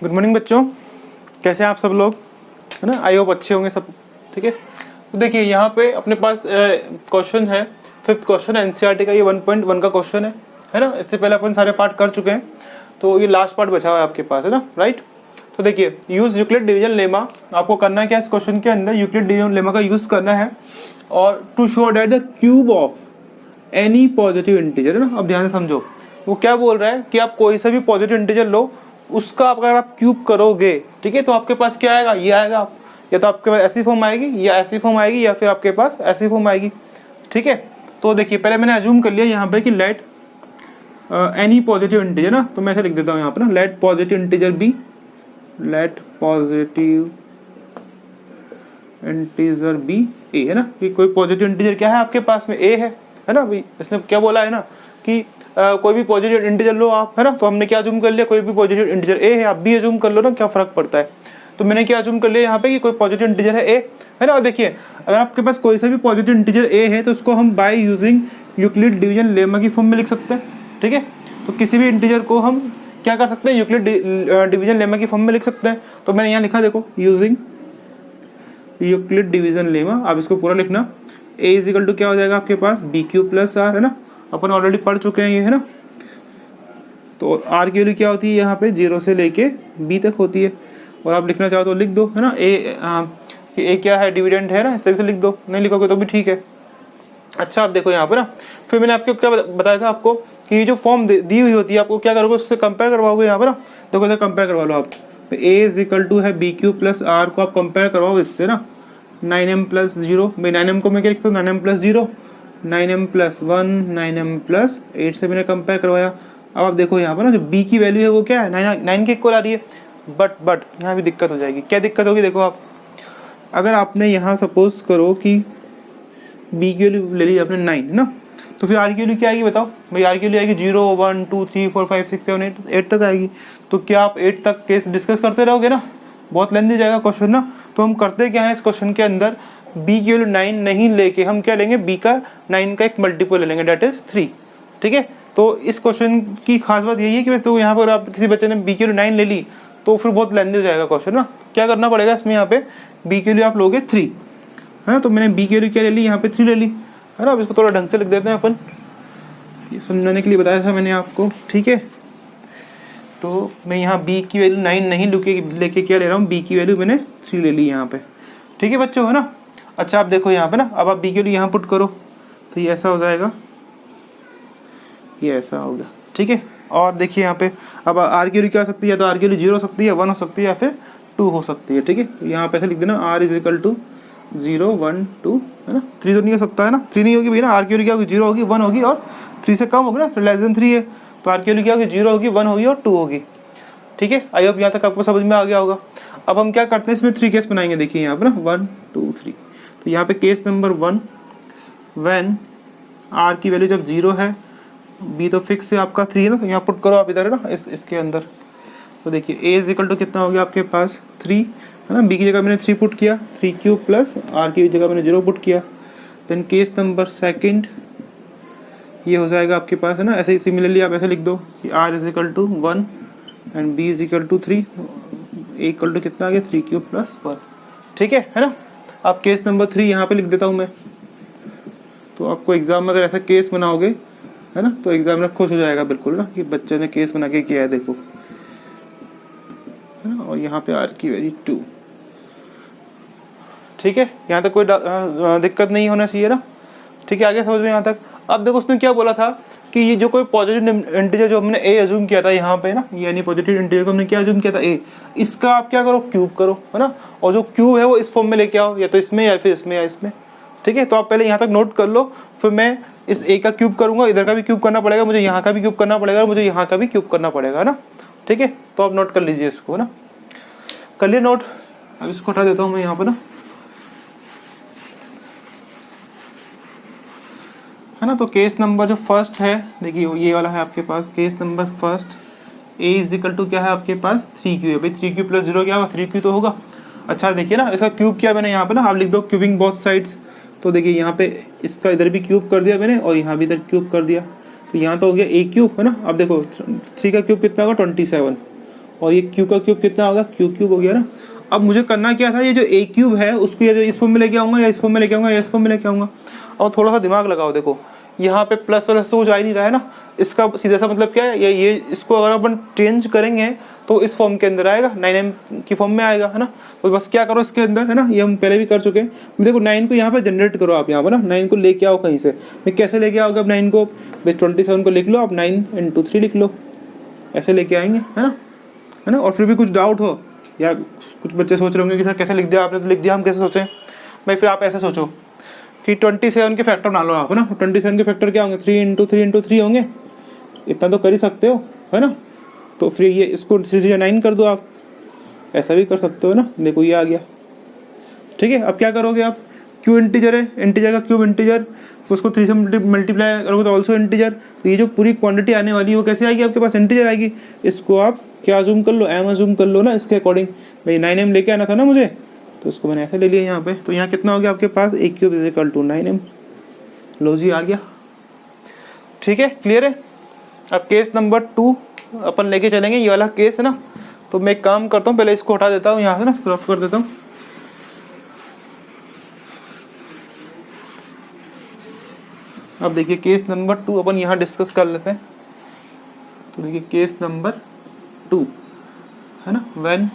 Good morning बच्चों, कैसे हैं आप सब लोग, है ना। आई होप अच्छे होंगे सब। ठीक है, तो देखिए यहाँ पे अपने पास क्वेश्चन है, 5th क्वेश्चन एनसीईआरटी का। ये 1.1 का क्वेश्चन है ना। इससे पहले अपन सारे पार्ट कर चुके हैं, तो ये लास्ट पार्ट बचा हुआ है आपके पास, है ना, राइट। तो देखिए, यूज यूक्लिड डिवीजन लेमा। आपको करना है क्या इस क्वेश्चन के अंदर, यूक्लिड डिवीजन लेमा का यूज करना है और to show that the cube of any positive integer, है ना। अब ध्यान से समझो, वो क्या बोल रहा है कि आप कोई सा भी पॉजिटिव इंटीजर लो, उसका अगर आप क्यूब करोगे, ठीक है, तो आपके पास क्या आएगा, ये आएगा। या तो आपके पास ऐसी फॉर्म आएगी, या ऐसी फॉर्म आएगी, या फिर आपके पास ऐसी फॉर्म आएगी। ठीक है, तो देखिए पहले मैंने अज्यूम कर लिया यहाँ पे कि लेट एनी पॉजिटिव इंटीजर ना, तो मैं ऐसे लिख देता हूँ यहाँ पे ना, let positive integer b, let positive integer b a, है ना। कि कोई पॉजिटिव इंटीजर क्या है आपके पास में, ए है ना। भाई इसने क्या बोला है ना कि कोई भी पॉजिटिव इंटीजर लो आप, है ना। तो हमने क्या अज्यूम कर लिया, कोई भी पॉजिटिव इंटीजर ए है, आप भी अज्यूम कर लो ना, क्या फर्क पड़ता है। तो मैंने क्या अज्यूम कर लिया यहाँ पे कि कोई पॉजिटिव इंटीजर है ए, है ना। और देखिए, अगर आपके पास कोई सा भी पॉजिटिव इंटीजर ए है, तो उसको हम by using Euclid division lemma की फॉर्म में लिख सकते हैं। ठीक है, तो किसी भी इंटीजर को हम क्या कर सकते हैं, यूक्लिड डिवीजन लेमा की फॉर्म में लिख सकते हैं। तो मैंने यहाँ लिखा, देखो, यूजिंग यूक्लिड डिवीजन लेमा। आप इसको पूरा लिखना, ए इज इक्वल टू क्या हो जाएगा आपके पास, बी क्यू प्लस आर, है ना। अपन ऑलरेडी पढ़ चुके हैं ये, है ना। तो आर की वैल्यू क्या होती है यहाँ पे, 0 से लेके बी तक होती है। और आप लिखना चाहो तो लिख दो, है ना। ए क्या है, डिविडेंड है ना, इस तरह से लिख दो। नहीं लिखोगे तो भी ठीक है। अच्छा, आप देखो यहाँ पे ना, फिर मैंने आपको क्या बताया था आपको कि ये जो फॉर्म दी हुई होती है, आपको क्या करोगे, उससे कंपेयर करवाओगे यहाँ पे ना। देखो इधर कंपेयर करवा लो आप, ए इज इक्वल टू है बी क्यू प्लस आर को आप कंपेयर करवाओ इससे ना, 9m प्लस 0। भाई 9m को मैं क्या लिखता हूँ, 9m plus 0, 9m plus 1, 9m plus 8 से मैंने कंपेयर करवाया। अब आप देखो यहाँ पर ना, जो b की वैल्यू है वो क्या है, 9 के इक्वल आ रही है। बट यहाँ भी दिक्कत हो जाएगी। क्या दिक्कत होगी, देखो आप, अगर आपने यहाँ सपोज करो कि b की वैल्यू ले ली आपने 9, है ना, तो फिर r की वैल्यू क्या आएगी बताओ भाई। r की वैल्यू आएगी 0, 1, 2, 3, 4, 5, 6, 7, 8 तक आएगी। तो क्या आप 8 तक केस डिस्कस करते रहोगे ना, बहुत लेंथी हो जाएगा क्वेश्चन ना। तो हम करते क्या है इस क्वेश्चन के अंदर, b की वैल्यू 9 नहीं लेके हम क्या लेंगे, b का 9 का एक मल्टीपल ले लेंगे, डेट इज 3। ठीक है, तो इस क्वेश्चन की खास बात यही है कि तो यहाँ पर आप किसी बच्चे ने b की वैल्यू 9 ले ली, तो फिर बहुत लेंथी हो जाएगा क्वेश्चन ना। क्या करना पड़ेगा इसमें, यहाँ पे b की वैल्यू आप लोगे 3, है ना। तो मैंने b की वैल्यू क्या ले ली, यहाँ पे 3 ले ली, है ना। अब इसको थोड़ा ढंग से लिख देते हैं अपन, ये समझाने के लिए बताया था मैंने आपको। ठीक है, तो मैं यहाँ b की वैल्यू 9 नहीं लेके क्या ले रहा हूँ, b की वैल्यू मैंने 3 ले ली यहाँ पे। ठीक है बच्चों, है ना। अच्छा, आप देखो यहाँ पे ना, अब आप b की वैल्यू यहाँ पुट करो, तो ये ऐसा हो जाएगा, ये ऐसा होगा। ठीक है, और देखिए यहाँ पे अब r की वैल्यू क्या हो सकती है, तो r की वैल्यू 0 हो सकती है, 1 हो सकती है, या फिर 2 हो सकती है। ठीक है, तो यहाँ पे ऐसे लिख देना, r इज इक्वल टू 0, 1, 2, है ना। 3 तो नहीं हो सकता है ना, 3 नहीं होगी भैया ना। r की वैल्यू क्या होगी, 0 होगी, 1 होगी, और 3 से कम होगी ना, फिर लेस देन 3 है। तो r की वैल्यू क्या होगी, 0 होगी, 1 होगी और 2 होगी। ठीक है, आई होप यहाँ तक आपको समझ में आ गया होगा। अब हम क्या करते हैं, इसमें 3 केस बनाएंगे। देखिए यहाँ पे ना 1, 2, 3। तो यहाँ पे केस नंबर 1, व्हेन r की वैल्यू जब 0 है, b तो फिक्स है आपका 3 है ना, तो यहाँ पुट करो आप इधर, है ना, इसके अंदर। तो देखिए a इज इक्वल टू कितना हो गया आपके पास, 3, है ना। b की जगह मैंने 3 पुट किया, 3 क्यूब प्लस r की जगह मैंने 0 पुट किया। देन केस नंबर 2 ये हो जाएगा आपके पास, है ना। ऐसे ही सिमिलरली आप ऐसे लिख दो कि r is equal to 1 and b is equal to 3, a equal to कितना आ गया, 3 क्यूब प्लस 1। ठीक है ना। आप केस नंबर 3 यहाँ पे लिख देता हूँ मैं। तो आपको एग्जाम में अगर ऐसा केस बनाओगे, है ना, तो एग्जामिनर खुश हो जाएगा बिल्कुल ना, कि बच्चे ने केस बना के किया है, देखो, है ना। और यहाँ पे r की वैल्यू 2। ठीक है, यहाँ तक कोई दिक्कत नहीं होना चाहिए ना। ठीक है, आगे समझ में यहाँ तक। अब देखो उसने क्या बोला था कि ये जो कोई पॉजिटिव इंटीजर जो हमने a अज्यूम किया था यहाँ पे ना, यानी पॉजिटिव इंटीजर को हमने क्या अज्यूम किया था, a, इसका आप क्या करो, क्यूब करो, है ना। और जो क्यूब है वो इस फॉर्म में लेके आओ, या तो इसमें या फिर इसमें या इसमें। ठीक है, तो आप पहले यहाँ तक नोट कर लो, फिर मैं इस a का क्यूब करूंगा, इधर का भी क्यूब करना पड़ेगा मुझे, यहाँ का भी क्यूब करना पड़ेगा, मुझे यहाँ का भी क्यूब करना पड़ेगा, है ना। ठीक है, तो आप नोट कर लीजिए इसको, है ना, कर लिए नोट। अब इसको हटा देता हूँ मैं यहाँ पर ना, है ना। तो केस नंबर जो फर्स्ट है, देखिए ये वाला है आपके पास, case number first, a is equal to क्या है आपके पास, 3q है भाई। 3q प्लस 0 क्या होगा, 3q तो होगा। अच्छा देखिए ना, इसका क्यूब किया मैंने यहाँ पे ना, आप लिख दो क्यूबिंग बोथ साइड्स। तो देखिए यहाँ पे इसका इधर भी क्यूब कर दिया मैंने, और यहाँ भी इधर क्यूब कर दिया। तो यहाँ तो हो गया a क्यूब, है ना। अब देखो 3 का क्यूब कितना होगा, 27, और ये क्यू का क्यूब कितना होगा, क्यू क्यूब हो गया ना। अब मुझे करना क्या था, ये जो ए क्यूब है उसको या इस फॉर्म में लेके आऊँगा या इस फॉर्म में लेके आऊँगा या इस फॉर्म में लेके आऊँगा। और थोड़ा सा दिमाग लगाओ, देखो यहाँ पे प्लस प्लस तो जा ही नहीं रहा है ना, इसका सीधा सा मतलब क्या है, ये इसको अगर अपन चेंज करेंगे तो इस फॉर्म के अंदर आएगा, 9m की फॉर्म में आएगा, है ना। तो बस क्या करो इसके अंदर, है ना, ये हम पहले भी कर चुके हैं। देखो 9 को यहाँ पे जनरेट करो आप, यहाँ पर ना 9 को लेके आओ कहीं से। मैं कैसे लेके आओगे अब 9 को, बस 27 को लिख लो आप, 9 × 3 लिख लो, ऐसे लेके आएंगे, है ना। और फिर भी कुछ डाउट हो या कुछ बच्चे सोच रहे होंगे कि सर कैसे लिख दिया आपने, तो लिख दिया, हम कैसे सोचें भाई। फिर आप ऐसे सोचो कि 27 के फैक्टर बना लो आप, है ना। 27 के फैक्टर क्या होंगे, 3 × 3 × 3 होंगे, इतना तो कर ही सकते हो, है ना। तो फिर ये इसको 3 या 9 कर दो आप, ऐसा भी कर सकते हो ना। देखो ये आ गया, ठीक है। अब क्या करोगे आप, क्यू इंटीजर है, इंटीजर का क्यूब इंटीजर, उसको 3 से मल्टीप्लाई करोगे तो ऑल्सो इंटीजर। तो ये जो पूरी क्वांटिटी आने वाली है वो कैसे आएगी आपके पास, इंटीजर आएगी। इसको आप क्या अज्यूम कर लो, एम अज्यूम कर लो ना इसके अकॉर्डिंग। भाई 9m लेके आना था ना मुझे, तो उसको मैंने ऐसे ले लिया यहाँ पे। तो यहाँ कितना हो गया आपके पास, ए क्यूब = 9m। लो जी आ गया, ठीक है, क्लियर है। अब केस नंबर 2 अपन लेके चलेंगे, ये वाला केस है ना। तो मैं एक काम करता हूँ, पहले इसको हटा देता हूँ यहाँ से ना, इसको रफ कर देता हूँ। अब देखिए केस नंबर 2 अपन यहाँ डिस्कस कर लेते हैं। तो देखिए केस नंबर 2 है ना, व्हेन,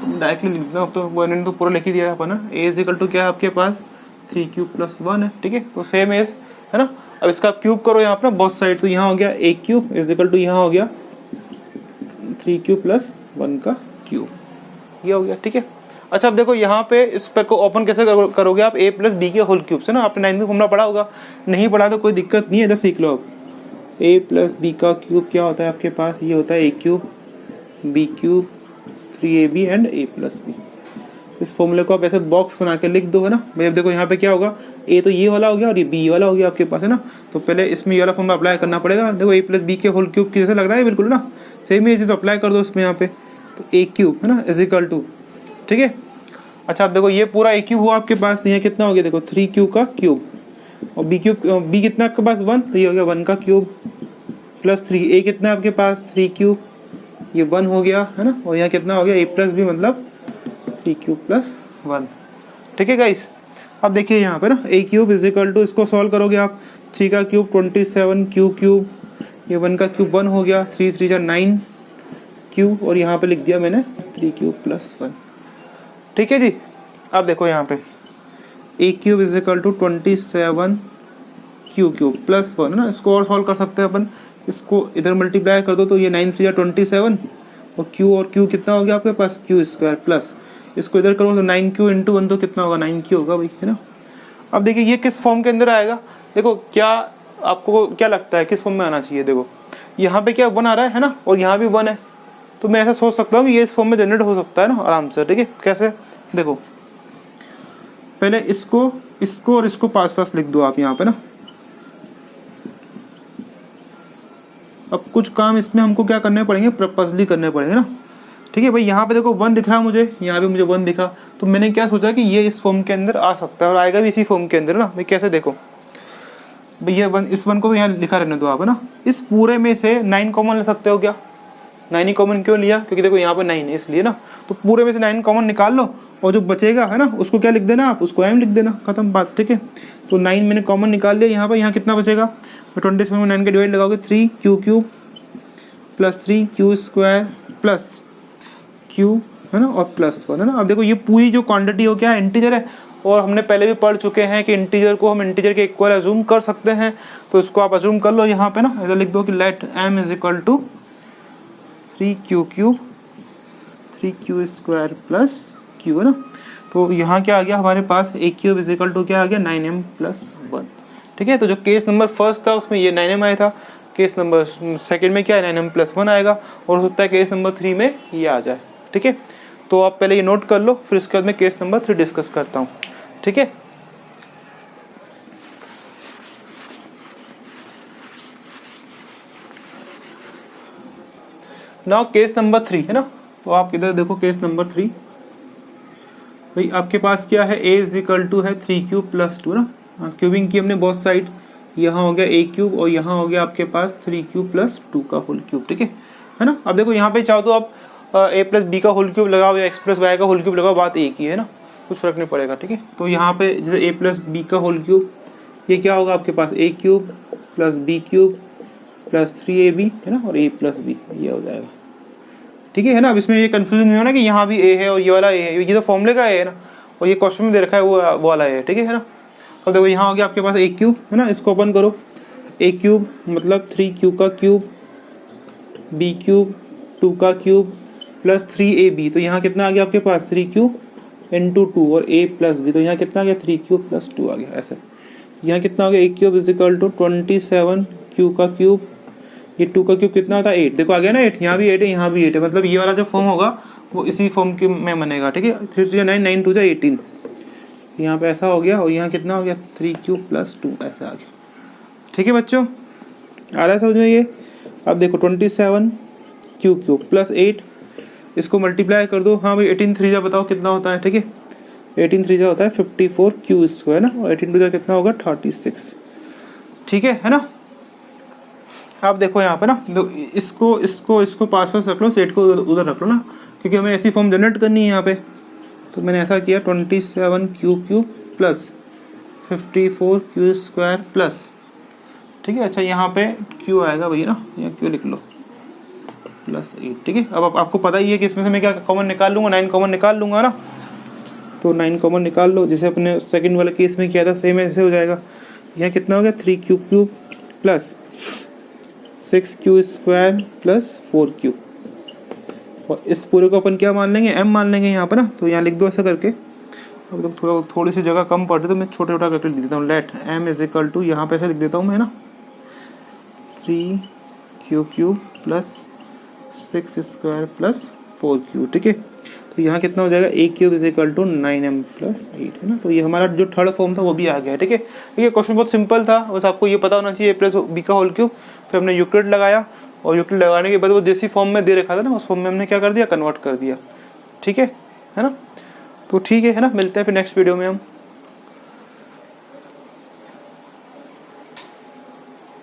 डायरेक्टली लिख देता हूँ, तो वन तो पूरा लिख ही दिया है अपन, ए = क्या है आपके पास, 3³ + 1 है, ठीक है। तो सेम एज, है ना। अब इसका क्यूब करो यहाँ पर बोथ साइड, तो यहाँ हो गया a³ = यहाँ हो गया 3³ + 1 का क्यूब, ये हो गया, ठीक है। अच्छा अब देखो यहाँ पे इस पे को ओपन कैसे करोगे आप, a + b के होल क्यूब से ना। आपने 9 में घूमना पड़ा होगा, नहीं पढ़ा तो कोई दिक्कत नहीं है, इधर सीख लो अब। a + b का क्यूब क्या होता है आपके पास, ये होता है a³ b³ 3ab and a + b। इस फॉर्मूले को आप ऐसे बॉक्स बना के लिख दो, है ना। भाई अब देखो यहाँ पे क्या होगा, a तो ये वाला हो गया और ये b वाला हो गया आपके पास, है ना। तो पहले इसमें ये वाला फॉर्मूला अप्लाई करना पड़ेगा। देखो a + b के होल क्यूब की जैसे लग रहा है बिल्कुल ना, सेम ही, तो अप्लाई कर दो इसमें यहाँ पे। तो a³ है ना = ठीक है। अच्छा अब देखो ये पूरा a³ हुआ आपके पास, तो यहाँ कितना हो गया, देखो 3³ का क्यूब और b कितना आपके पास 1, तो ये हो गया 1 का क्यूब + 3, a कितना है आपके पास 3³, ये 1 हो गया, है ना। और यहाँ कितना हो गया a + b मतलब 3³ + 1, ठीक है गाइस। अब देखिए यहाँ पे ना a³ इसको सॉल्व करोगे आप, 3 का क्यूब 27, q³, ये 1 का क्यूब 1 हो गया, 3 × 3 = 9 क्यूब, और यहाँ पे लिख दिया मैंने 3³ + 1, ठीक है जी। अब देखो यहाँ पे a³ = 27 q³ + 1 है ना। इसको और सॉल्व कर सकते हैं अपन, इसको इधर मल्टीप्लाई कर दो, तो ये 9 × 3 = 27, और q कितना हो गया आपके पास, q² प्लस, इसको इधर करो तो 9q × 1 तो कितना होगा, 9q होगा भाई, है ना। अब देखिए ये किस फॉर्म के अंदर आएगा, देखो क्या आपको क्या लगता है किस फॉर्म में आना चाहिए। देखो यहाँ पे क्या 1 आ रहा है ना, और यहाँ भी 1 है, तो मैं ऐसा सोच सकता हूँ कि ये इस फॉर्म में जनरेट हो सकता है ना आराम से, ठीक है। कैसे, देखो पहले इसको और इसको पास लिख दो आप यहाँ पे ना। अब कुछ काम इसमें हमको क्या करने पड़ेंगे, प्रपोजली करने पड़ेंगे ना, ठीक है भाई। यहाँ पे देखो 1 दिख रहा है मुझे, यहाँ पे मुझे 1 दिखा, तो मैंने क्या सोचा कि ये इस फॉर्म के अंदर आ सकता है और आएगा भी इसी फॉर्म के अंदर ना भाई। कैसे, देखो भाई ये 1, इस 1 को तो यहाँ लिखा रहने दो आप, है ना। इस पूरे में से 9 कॉमन ले सकते हो क्या, 9 ही कॉमन क्यों लिया, क्योंकि देखो यहाँ पे 9 है इसलिए ना। तो पूरे में से 9 कॉमन निकाल लो, और जो बचेगा है ना उसको क्या लिख देना आप, उसको m लिख देना, खत्म बात, ठीक है। तो 9 मैंने कॉमन निकाल लिया यहाँ पे। यहाँ कितना बचेगा, 27 में 9 के डिवाइड लगाओगे 3q³ + 3q² प्लस q, है ना, और +1, है ना। अब देखो ये पूरी जो क्वांटिटी हो क्या है, इंटीजर है, और हमने पहले भी पढ़ चुके हैं कि इंटीजर को हम इंटीजर के इक्वल अज्यूम कर सकते हैं। तो इसको आप अज्यूम कर लो यहाँ पे ना, इधर लिख दो कि late m = 3q³ 3q² + q, है ना। तो यहाँ क्या आ गया हमारे पास, a³ = क्या आ गया, 9m + 1, ठीक है। तो जो केस नंबर फर्स्ट था उसमें ये 9m आया था, केस नंबर सेकंड में क्या है 9m + 1 आएगा, और हो सकता है केस नंबर 3 में ये आ जाए, ठीक है। तो आप पहले ये नोट कर लो, फिर उसके बाद मैं केस नंबर 3 डिस्कस करता हूँ, ठीक है। नाउ केस नंबर 3 है ना। तो आप इधर देखो केस नंबर 3, भाई आपके पास क्या है, a = है 3³ + 2 ना। क्यूबिंग की हमने बोथ साइड, यहाँ हो गया a³ और यहाँ हो गया आपके पास 3³ + 2 का होल क्यूब, ठीक है। है ना। अब देखो यहाँ पे चाहो तो आप a प्लस बी का होल क्यूब लगाओ या x प्लस वाई का होल क्यूब लगाओ, बात एक ही है ना, कुछ फर्क नहीं पड़ेगा, ठीक है। तो यहाँ पे जैसे a प्लस बी का होल क्यूब, ये क्या होगा आपके पास, a cube plus b cube plus 3ab है ना, और a प्लस बी, ये हो जाएगा, ठीक है ना। अब इसमें ये कंफ्यूजन नहीं होना कि यहाँ भी a है और ये वाला a है, ये तो फॉर्मूले का a है ना, और ये क्वेश्चन में दे रखा है वो वाला a है, ठीक है ना। तो देखो यहाँ हो गया आपके पास a क्यूब है ना, इसको ओपन करो, a क्यूब मतलब 3q का क्यूब, b क्यूब 2 का क्यूब प्लस 3ab, तो यहाँ कितना आ गया आपके पास 3q इंटू 2 और a प्लस b, तो यहाँ कितना आ गया 3q प्लस 2 आ गया ऐसे। यहाँ कितना हो गया, a cube is equal to 27q का क्यूब, ये 2 का क्यूब कितना होता है 8, देखो आ गया ना 8, यहाँ भी 8 है यहाँ भी 8 है, मतलब ये वाला जो फॉर्म होगा वो इसी फॉर्म के में बनेगा, ठीक है। 3 3 9 9 2 18, यहाँ पे ऐसा हो गया, और यहाँ कितना हो गया 3q प्लस 2 ऐसा आ गया, ठीक है बच्चों, आ रहा है समझ में ये। अब देखो 27q क्यूब प्लस 8, इसको मल्टीप्लाई कर दो, हाँ भाई 18 3 जा बताओ कितना होता है, ठीक है 18 3 जा होता है 54q स्क्वायर ना, और 18 2 जा कितना होगा 36, ठीक है ना। आप देखो यहाँ पे ना, इसको इसको इसको पास रख लो, सेट को उधर रख लो ना, क्योंकि हमें ऐसी फॉर्म जनरेट करनी है यहाँ पे। तो मैंने ऐसा किया 27q cube plus 54q square plus, ठीक है। अच्छा यहाँ पे q आएगा भैया ना, यहाँ q लिख लो प्लस 8, ठीक है। अब आपको पता ही है कि इसमें से मैं क्या कॉमन निकाल लूँगा, 9 कॉमन निकाल लूँगा ना, तो 9 कॉमन निकाल लो, जैसे अपने सेकंड वाले केस में किया था सेम ऐसे हो जाएगा। यहाँ कितना हो गया 3q cube plus 6q square plus 4q, और इस पूरे को अपन क्या मान लेंगे m मान लेंगे यहाँ पर ना, तो यहाँ लिख दो ऐसा करके। अब तो थोड़ी सी जगह कम पड़ रही तो मैं छोटा छोटा करके लिख देता हूँ, let m is equal to, यहाँ पे ऐसे लिख देता हूँ मैं ना 3q cube plus 6 square plus 4q, ठीक है। तो यहाँ कितना हो जाएगा a cube is equal to 9m plus 8 है ना। तो ये हमारा जो थर्ड फॉर्म था वो भी आ गया है, ठीक है। ये क्वेश्चन बहुत सिंपल था, बस आपको ये पता होना चाहिए a प्लस बी का होल क्यूब, फिर हमने यूक्लिड लगाया, और यूक्लिड लगाने के बाद वो जैसी फॉर्म में दे रखा था ना, उस फॉर्म में हमने क्या कर दिया, कन्वर्ट कर दिया, ठीक है ना। तो ठीक है ना, मिलते हैं फिर नेक्स्ट वीडियो में हम।